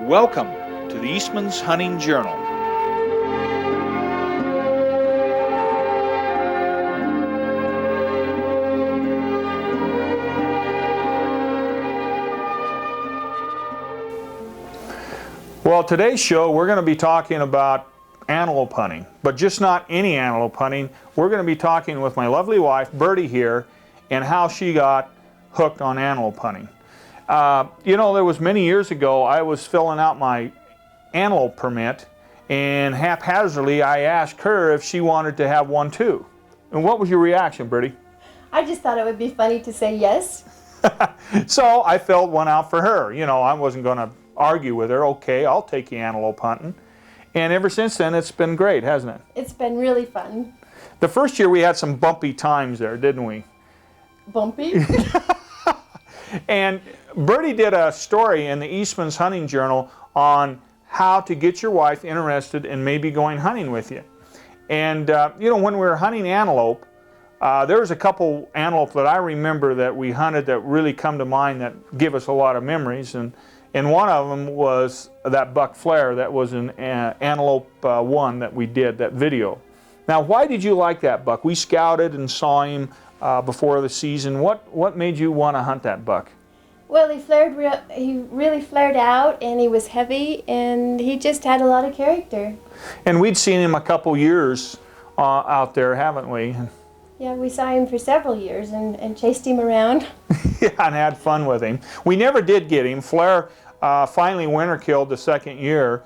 Welcome to the Eastmans Hunting Journal. Well, today's show we're going to be talking about antelope hunting, but just not any antelope hunting. We're going to be talking with my lovely wife, Bertie, here, and how she got hooked on antelope hunting. You know, there was many years ago, I was filling out my antelope permit, and haphazardly I asked her if she wanted to have one too. And what was your reaction, Bertie? I just thought it would be funny to say yes. So I filled one out for her. You know, I wasn't going to argue with her. Okay, I'll take you antelope hunting. And ever since then, it's been great, hasn't it? It's been really fun. The first year we had some bumpy times there, didn't we? Bumpy? And Bertie did a story in the Eastmans Hunting Journal on how to get your wife interested in maybe going hunting with you. And you know, when we were hunting antelope, there was a couple antelope that I remember that we hunted that really come to mind that give us a lot of memories. And one of them was that buck flare that was in Antelope 1 that we did, that video. Now, why did you like that buck? We scouted and saw him before the season. What made you want to hunt that buck? Well, he really flared out, and he was heavy, and he just had a lot of character. And we'd seen him a couple years out there, haven't we? Yeah, we saw him for several years and chased him around. Yeah, and had fun with him. We never did get him. Flare finally winter killed the second year,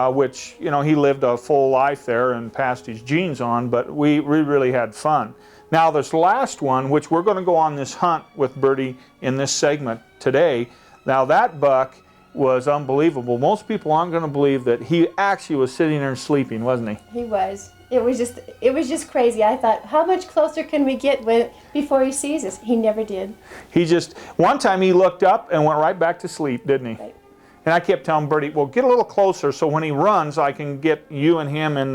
which, you know, he lived a full life there and passed his genes on, but we really had fun. Now this last one, which we're going to go on this hunt with Bertie in this segment today, now that buck was unbelievable. Most people aren't going to believe that he actually was sitting there sleeping, wasn't he? He was. It was just crazy. I thought, how much closer can we get before he sees us? He never did. He just, one time he looked up and went right back to sleep, didn't he? Right. And I kept telling Bertie, well, get a little closer so when he runs, I can get you and him in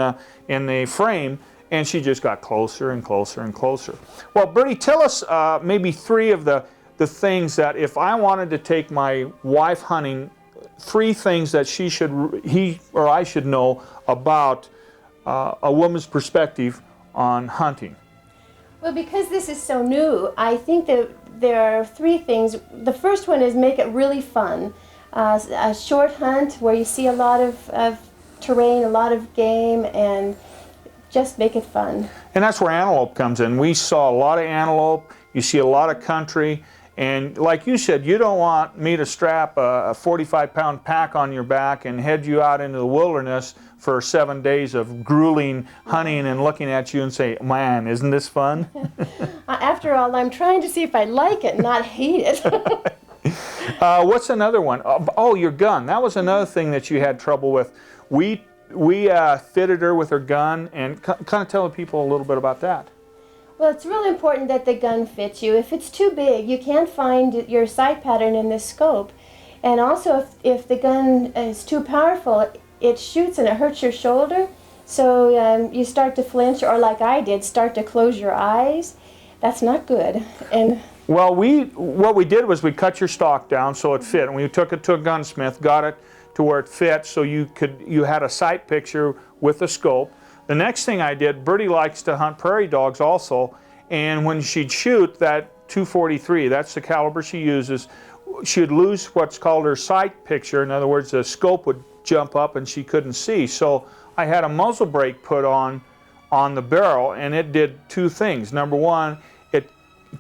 the frame. And she just got closer and closer and closer. Well, Bertie, tell us maybe three of the things that if I wanted to take my wife hunting, three things that he or I should know about a woman's perspective on hunting. Well, because this is so new, I think that there are three things. The first one is make it really fun. A short hunt where you see a lot of terrain, a lot of game, and just make it fun. And that's where antelope comes in. We saw a lot of antelope, you see a lot of country, and like you said, you don't want me to strap a 45-pound pack on your back and head you out into the wilderness for 7 days of grueling hunting and looking at you and say, man, isn't this fun? After all, I'm trying to see if I like it, not hate it. What's another one? Oh, your gun. That was another thing that you had trouble with. We fitted her with her gun, and kind of tell people a little bit about that. Well, it's really important that the gun fits you. If it's too big, you can't find your sight pattern in the scope. And also, if the gun is too powerful, it shoots and it hurts your shoulder. So you start to flinch, or like I did, start to close your eyes. That's not good. And well, what we did was we cut your stock down so it fit, and we took it to a gunsmith, got it to where it fit, so you had a sight picture with the scope. The next thing I did, Bertie likes to hunt prairie dogs also, and when she'd shoot that .243, that's the caliber she uses, she'd lose what's called her sight picture. In other words, the scope would jump up and she couldn't see. So I had a muzzle brake put on the barrel, and it did two things. Number one, it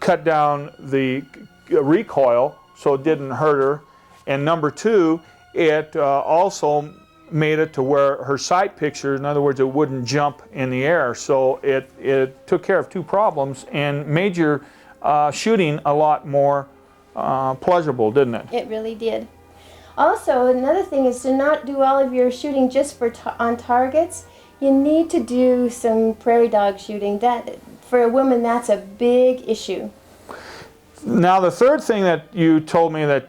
cut down the recoil so it didn't hurt her, and number two, it also made it to where her sight picture, in other words, it wouldn't jump in the air. So it took care of two problems and made your shooting a lot more pleasurable, didn't it? It really did. Also, another thing is to not do all of your shooting just on targets. You need to do some prairie dog shooting. That, for a woman, that's a big issue. Now, the third thing that you told me that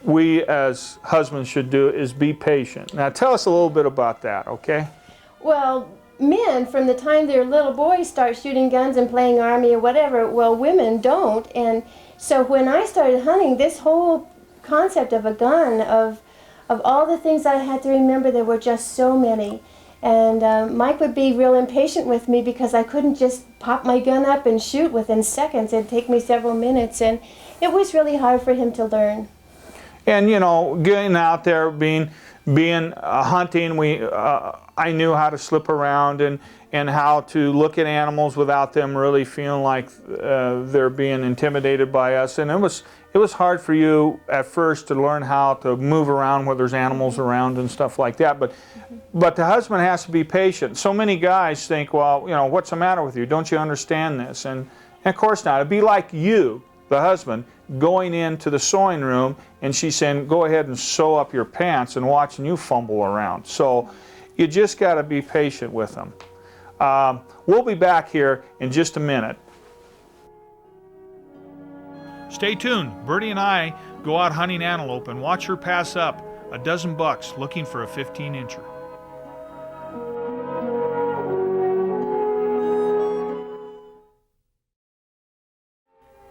we as husbands should do is be patient. Now tell us a little bit about that, okay? Well, men, from the time they're little boys, start shooting guns and playing army or whatever. Well, women don't. And so when I started hunting, this whole concept of a gun, of of all the things I had to remember, there were just so many. And Mike would be real impatient with me because I couldn't just pop my gun up and shoot within seconds. It'd take me several minutes, and it was really hard for him to learn. And you know, getting out there, being hunting, I knew how to slip around and how to look at animals without them really feeling like they're being intimidated by us. And it was hard for you at first to learn how to move around where there's animals around and stuff like that. But the husband has to be patient. So many guys think, well, you know, what's the matter with you? Don't you understand this? And of course not. It'd be like you, the husband, going into the sewing room and she's saying, go ahead and sew up your pants, and watching you fumble around. So you just got to be patient with them. We'll be back here in just a minute. Stay tuned. Bertie and I go out hunting antelope and watch her pass up a dozen bucks looking for a 15-incher.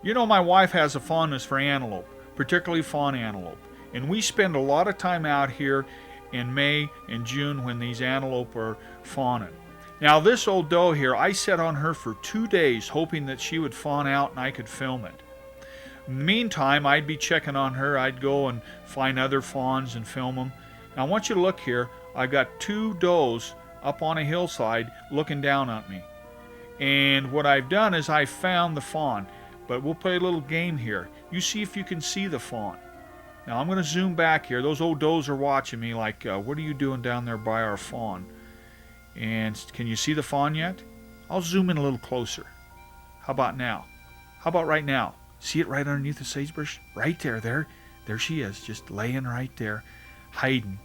You know, my wife has a fondness for antelope, particularly fawn antelope, and we spend a lot of time out here in May and June when these antelope are fawning. Now this old doe here, I sat on her for 2 days hoping that she would fawn out and I could film it. In the meantime, I'd be checking on her. I'd go and find other fawns and film them. Now I want you to look here. I've got 2 does up on a hillside looking down at me. And what I've done is I found the fawn. But we'll play a little game here. You see if you can see the fawn. Now I'm going to zoom back here. Those old does are watching me like, what are you doing down there by our fawn? And can you see the fawn yet? I'll zoom in a little closer. How about now? How about right now? See it right underneath the sagebrush? Right there, there she is, just laying right there, hiding.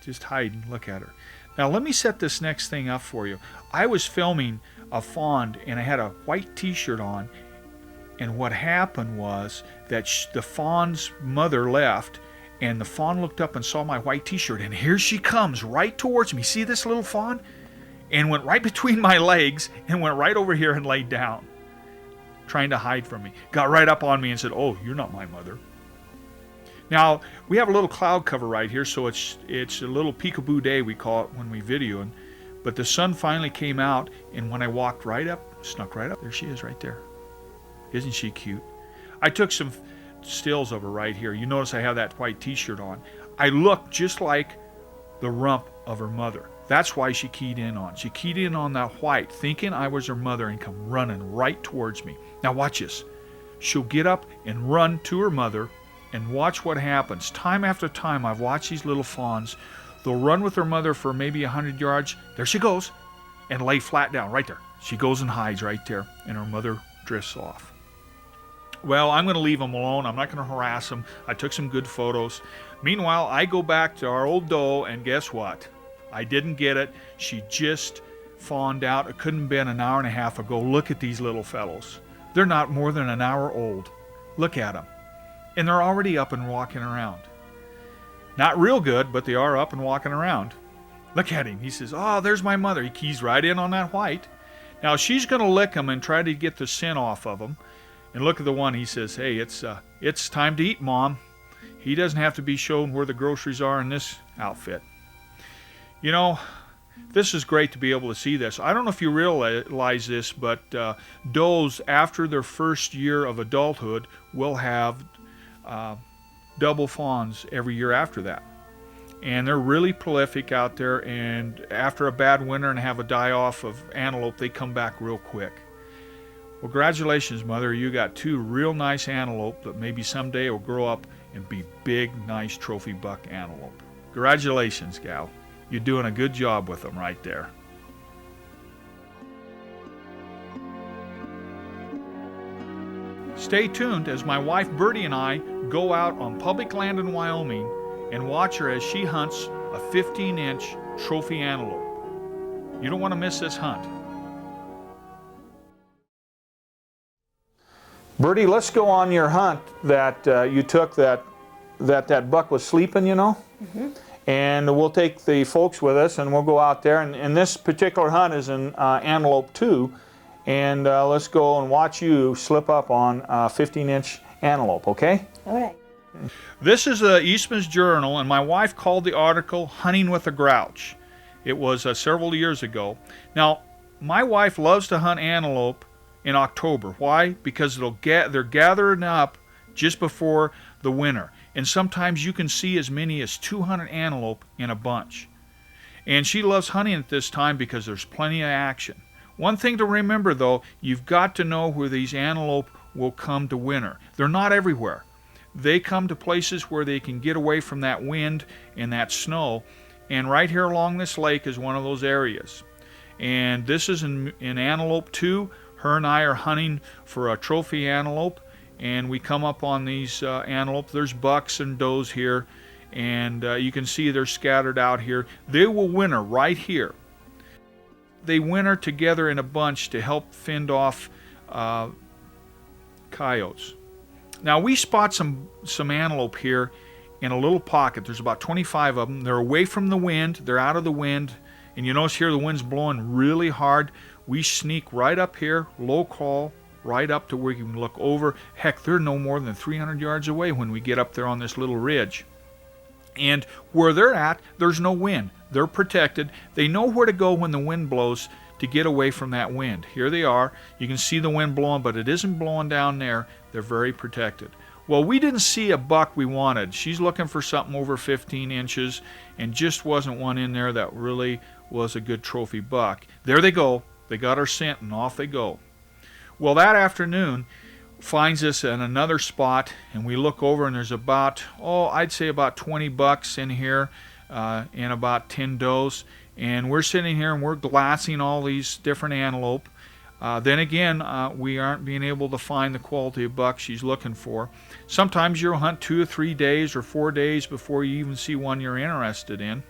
Just hiding, look at her. Now let me set this next thing up for you. I was filming a fawn and I had a white t-shirt on, and what happened was that the fawn's mother left, and the fawn looked up and saw my white t-shirt, and here she comes right towards me. See this little fawn? And went right between my legs and went right over here and laid down, trying to hide from me. Got right up on me and said, oh, you're not my mother. Now, we have a little cloud cover right here, so it's a little peekaboo day, we call it when we video. But the sun finally came out, and when I walked right up, snuck right up, there she is right there. Isn't she cute? I took some stills of her right here. You notice I have that white t-shirt on. I look just like the rump of her mother. That's why she keyed in on. She keyed in on that white, thinking I was her mother, and come running right towards me. Now watch this. She'll get up and run to her mother, and watch what happens. Time after time, I've watched these little fawns. They'll run with their mother for maybe 100 yards. There she goes, and lay flat down right there. She goes and hides right there, and her mother drifts off. Well, I'm going to leave them alone. I'm not going to harass them. I took some good photos. Meanwhile, I go back to our old doe, and guess what? I didn't get it. She just fawned out. It couldn't have been an hour and a half ago. Look at these little fellows. They're not more than an hour old. Look at them. And they're already up and walking around. Not real good, but they are up and walking around. Look at him. He says, oh, there's my mother. He keys right in on that white. Now she's going to lick him and try to get the scent off of him. And look at the one. He says, hey, it's time to eat, Mom. He doesn't have to be shown where the groceries are in this outfit. You know, this is great to be able to see this. I don't know if you realize this, but does after their first year of adulthood will have double fawns every year after that. And they're really prolific out there, and after a bad winter and have a die-off of antelope, they come back real quick. Well, congratulations, Mother. You got 2 real nice antelope that maybe someday will grow up and be big, nice trophy buck antelope. Congratulations, gal. You're doing a good job with them right there. Stay tuned as my wife Bertie and I go out on public land in Wyoming and watch her as she hunts a 15-inch trophy antelope. You don't want to miss this hunt. Bertie, let's go on your hunt that you took that buck was sleeping, you know? Mm-hmm. And we'll take the folks with us and we'll go out there. And this particular hunt is in Antelope 2. And let's go and watch you slip up on a 15-inch antelope, okay? All right. This is Eastman's Journal, and my wife called the article Hunting with a Grouch. It was several years ago. Now, my wife loves to hunt antelope in October. Why? Because they're gathering up just before the winter. And sometimes you can see as many as 200 antelope in a bunch. And she loves hunting at this time because there's plenty of action. One thing to remember though, you've got to know where these antelope will come to winter. They're not everywhere. They come to places where they can get away from that wind and that snow. And right here along this lake is one of those areas. And this is in Antelope 2. Her and I are hunting for a trophy antelope. And we come up on these antelope. There's bucks and does here. And you can see they're scattered out here. They will winter right here. They winter together in a bunch to help fend off coyotes. Now we spot some antelope here in a little pocket. There's about 25 of them. They're away from the wind. They're out of the wind. And you notice here the wind's blowing really hard. We sneak right up here, low call, right up to where you can look over. Heck, they're no more than 300 yards away when we get up there on this little ridge. And where they're at, there's no wind. They're protected. They know where to go when the wind blows to get away from that wind. Here they are. You can see the wind blowing, but it isn't blowing down there. They're very protected. Well, we didn't see a buck we wanted. She's looking for something over 15 inches, and just wasn't one in there that really was a good trophy buck. There they go. They got our scent, and off they go. Well, that afternoon finds us in another spot, and we look over, and there's about, I'd say about 20 bucks in here, and about 10 does. And we're sitting here and we're glassing all these different antelope. Then again, we aren't being able to find the quality of buck she's looking for. Sometimes you'll hunt 2 or 3 days or 4 days before you even see one you're interested in.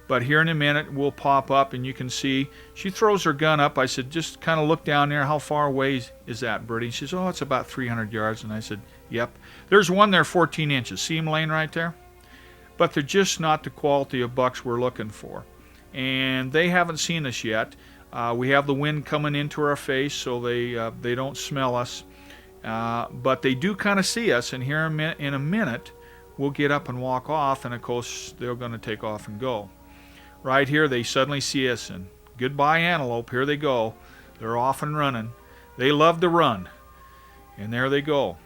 But here in a minute we'll pop up and you can see she throws her gun up. I said, just kind of look down there. How far away is that, Bertie? She says, it's about 300 yards. And I said, yep. There's one there 14 inches. See him laying right there? But they're just not the quality of bucks we're looking for. And they haven't seen us yet. We have the wind coming into our face, so they don't smell us. But they do kind of see us, and here in a minute, we'll get up and walk off, and of course, they're going to take off and go. Right here, they suddenly see us, and goodbye antelope, here they go. They're off and running. They love to run, and there they go.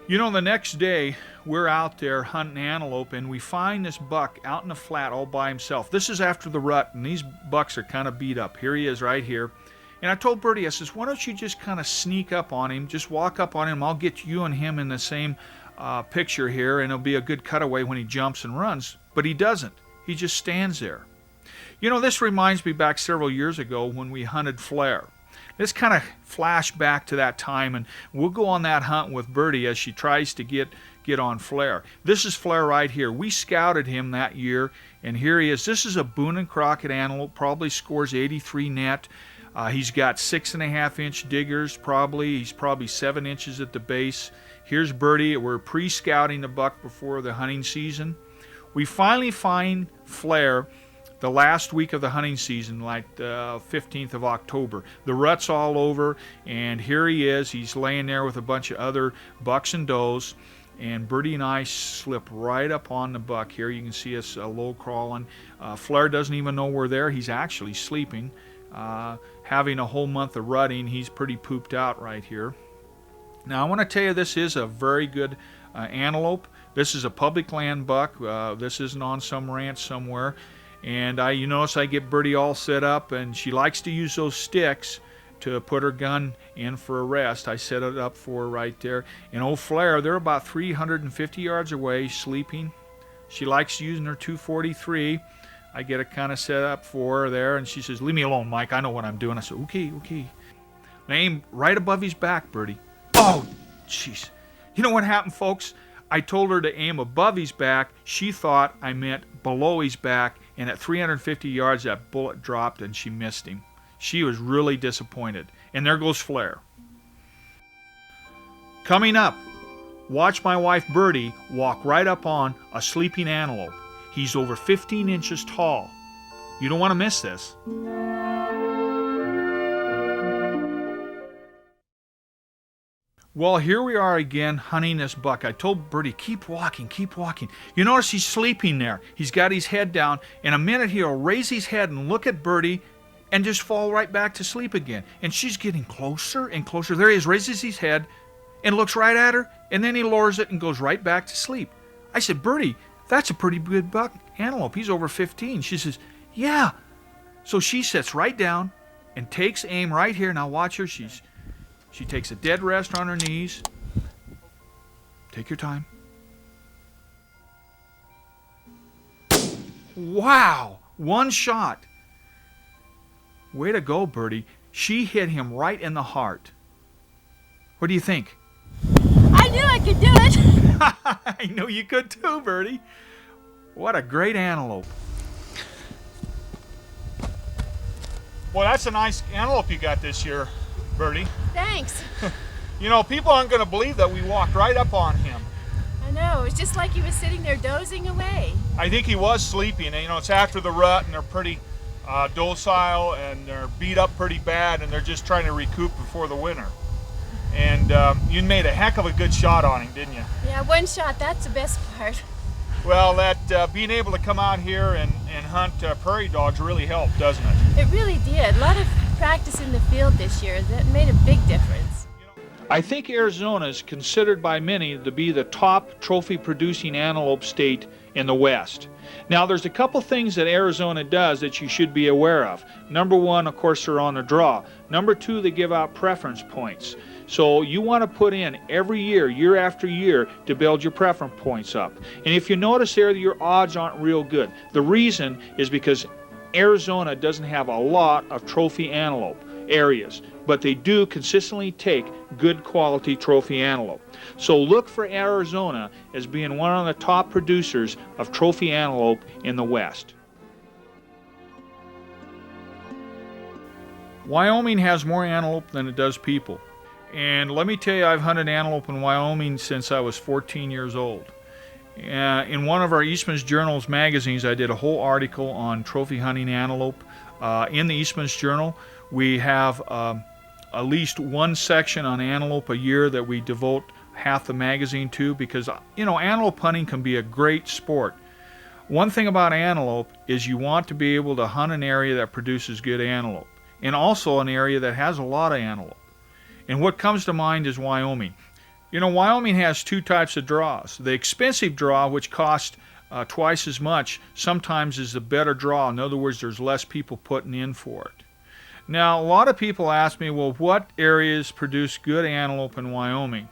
You know, the next day, we're out there hunting antelope, and we find this buck out in the flat all by himself. This is after the rut, and these bucks are kind of beat up. Here he is right here. And I told Bertie, I says, why don't you just kind of sneak up on him, just walk up on him. I'll get you and him in the same picture here, and it'll be a good cutaway when he jumps and runs. But he doesn't. He just stands there. You know, this reminds me back several years ago when we hunted flare. Let's kind of flash back to that time, and we'll go on that hunt with Bertie as she tries to get on flare. This is flare right here. We scouted him that year, and here he is. This is a Boone and Crockett antelope, probably scores 83 net. He's got 6.5-inch diggers, probably. He's probably 7 inches at the base. Here's Bertie. We're pre-scouting the buck before the hunting season. We finally find flare the last week of the hunting season, like the 15th of October. The rut's all over, and here he is. He's laying there with a bunch of other bucks and does, and Bertie and I slip right up on the buck. Here you can see us low crawling. Flare doesn't even know we're there. He's actually sleeping. Having a whole month of rutting, he's pretty pooped out right here. Now I want to tell you, this is a very good antelope. This is a public land buck. This isn't on some ranch somewhere. And you notice I get Bertie all set up, and she likes to use those sticks to put her gun in for a rest. I set it up for her right there. And old Flare, they're about 350 yards away, sleeping. She likes using her 243. I get it kind of set up for her there, and she says, leave me alone, Mike. I know what I'm doing. I said, okay. I aim right above his back, Bertie. Oh, jeez. You know what happened, folks? I told her to aim above his back. She thought I meant below his back, and at 350 yards, that bullet dropped, and she missed him. She was really disappointed. And there goes Flare. Coming up, watch my wife Bertie walk right up on a sleeping antelope. He's over 15 inches tall. You don't want to miss this. Well, here we are again hunting this buck. I told Bertie, keep walking, keep walking. You notice he's sleeping there. He's got his head down. In a minute, he'll raise his head and look at Bertie and just fall right back to sleep again. And she's getting closer and closer. There he is, raises his head and looks right at her, and then he lowers it and goes right back to sleep. I said, Bertie, that's a pretty good buck antelope. He's over 15. She says, yeah. So she sits right down and takes aim right here. Now watch her. She takes a dead rest on her knees. Take your time. Wow! One shot. Way to go, Bertie. She hit him right in the heart. What do you think? I knew I could do it. I knew you could too, Bertie. What a great antelope. Well, that's a nice antelope you got this year, Bertie. Thanks. You know, people aren't going to believe that we walked right up on him. I know, it was just like he was sitting there dozing away. I think he was sleeping. You know, it's after the rut, and they're pretty docile, and they're beat up pretty bad, and they're just trying to recoup before the winter. And you made a heck of a good shot on him, didn't you? Yeah, one shot, that's the best part. Well, that being able to come out here and hunt prairie dogs really helped, doesn't it? It really did. A lot of practice in the field this year. That made a big difference. I think Arizona is considered by many to be the top trophy-producing antelope state in the West. Now, there's a couple things that Arizona does that you should be aware of. Number one, of course, they're on the draw. Number two, they give out preference points. So you want to put in every year, year after year, to build your preference points up. And if you notice there, your odds aren't real good. The reason is because Arizona doesn't have a lot of trophy antelope areas, but they do consistently take good quality trophy antelope. So look for Arizona as being one of the top producers of trophy antelope in the West. Wyoming has more antelope than it does people. And let me tell you, I've hunted antelope in Wyoming since I was 14 years old. In one of our Eastman's Journals magazines, I did a whole article on trophy hunting antelope. In the Eastman's Journal, we have at least one section on antelope a year that we devote half the magazine to, because, you know, antelope hunting can be a great sport. One thing about antelope is you want to be able to hunt an area that produces good antelope, and also an area that has a lot of antelope. And what comes to mind is Wyoming. You know, Wyoming has two types of draws. The expensive draw, which costs twice as much, sometimes is the better draw. In other words, there's less people putting in for it. Now, a lot of people ask me, well, what areas produce good antelope in Wyoming?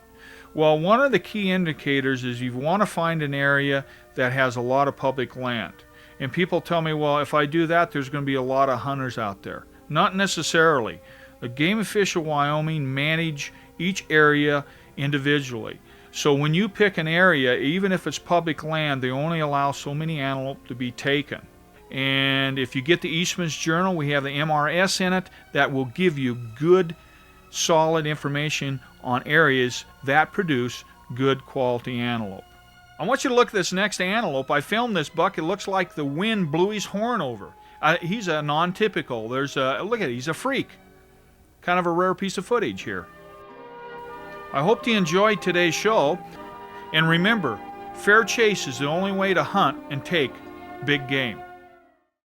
Well, one of the key indicators is you want to find an area that has a lot of public land. And people tell me, well, if I do that, there's going to be a lot of hunters out there. Not necessarily. The Game and Fish of Wyoming manage each area individually. So when you pick an area, even if it's public land, they only allow so many antelope to be taken. And if you get the Eastman's Journal, we have the MRS in it that will give you good, solid information on areas that produce good quality antelope. I want you to look at this next antelope. I filmed this buck. It looks like the wind blew his horn over. He's a non-typical. Look at it, he's a freak. Kind of a rare piece of footage here. I hope you enjoyed today's show. And remember, fair chase is the only way to hunt and take big game.